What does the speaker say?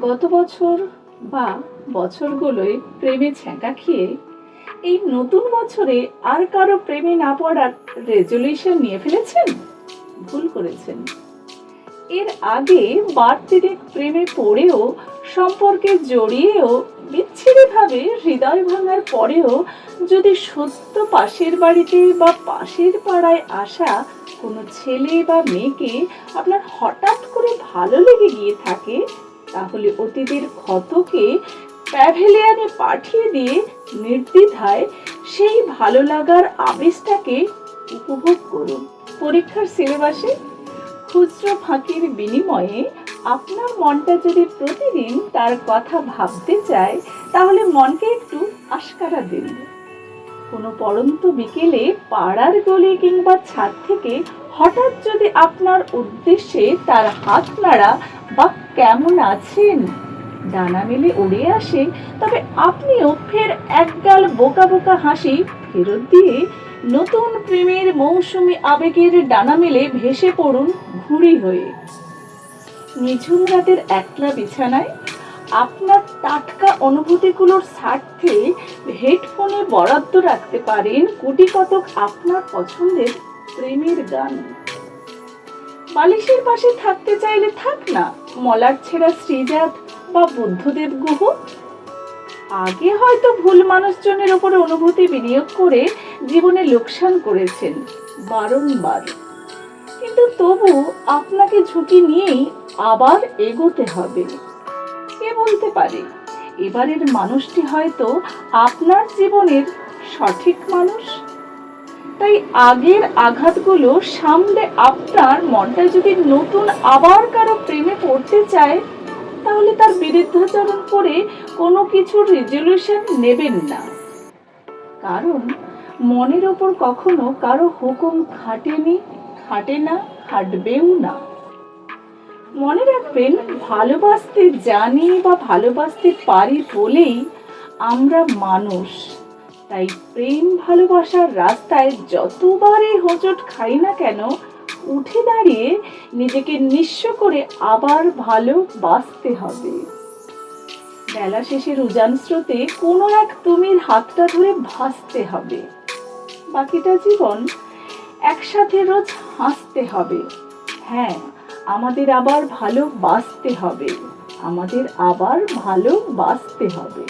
গত বছর বা বছরগুলোয় প্রেমে ছ্যাঁকা খেয়ে এই নতুন বছরে আর কারো প্রেমে না পড়ার রেজলিউশন নিয়ে ফেলেছেন? ভুল করেছেন। এর আগে বাড়তিদিক প্রেমে পড়েও, সম্পর্কে জড়িয়েও, বিচ্ছিরিভাবে হৃদয় ভাঙার পরেও যদি সত্য পাশের বাড়িতে বা পাশের পাড়ায় আসা কোনো ছেলে বা মেয়েকে আপনার হঠাৎ করে ভালো লেগে গিয়ে থাকে, তাহলে অতীতের ক্ষতকে প্যাভিলিয়নে পাঠিয়ে দিয়ে নির্দ্বিধায় সেই ভালো লাগার আবেশটাকে উপভোগ করুন। পরীক্ষার সিলেবাসে খুচরো ফাঁকির বিনিময়ে আপনার মনটা যদি প্রতিদিন তার কথা ভাবতে চায়, তাহলে মনকে একটু আশকারা দিন। কোনো পড়ন্ত বিকেলে পাড়ার গলি কিংবা ছাদ থেকে হঠাৎ যদি আপনার উদ্দেশ্যে তার হাত নাড়া বা কেমন আছেন ডানা মেলে উড়ে আসে, তবে আপনিও ফের একগাল বোকা বোকা হাসি ফেরত দিয়ে নতুন প্রেমের মৌসুমী আবেগের ডানা মেলে ভেসে পড়ুন ঘুড়ি হয়ে। নিঝুম রাতের একলা বিছানায় আপনার টাটকা অনুভূতিগুলোর স্বার্থে হেডফোনে বরাদ্দ রাখতে পারেন কোটি কতক আপনার পছন্দের প্রেমের গান। বালিশের পাশে থাকতে চাইলে থাক না মলার ছেঁড়া শ্রীজাত বা বুদ্ধদেব গুহ। আগে হয়তো ভুল মানুষজনের উপরে অনুভূতি বিনিয়োগ করে জীবনে লোকসান করেছেন বারংবার, কিন্তু তবু আপনাকে ঝুঁকি নিয়েই আবার এগোতে হবে। কে বলতে পারে এবারের মানুষটি হয়তো আপনার জীবনের সঠিক মানুষ। তাই আগের আঘাতগুলো সামলে আপনার মনটা যদি নতুন আবার কারো প্রেমে পড়তে চায়, তাহলে তার বিরুদ্ধাচরণ করে কোনো কিছুর রেজলিউশন নেবেন না। কারণ মনের ওপর কখনো কারো হুকুম খাটেনি, খাটে না, খাটবেও না। মনে রাখবেন, ভালোবাসতে জানি বা ভালোবাসতে পারি বলেই আমরা মানুষ। তাই প্রেম ভালোবাসার রাস্তায় যতবারই হোঁচট খাই না কেন, উঠে দাঁড়িয়ে নিজেকে নিঃস্ব করে আবার ভালোবাসতে হবে। বেলা শেষের উজান স্রোতে কোনো এক তুমির হাতটা ধরে ভাসতে হবে। বাকিটা জীবন একসাথে রোজ হাসতে হবে। হ্যাঁ, আমাদের আবার ভালোবাসতে হবে, আমাদের আবার ভালোবাসতে হবে।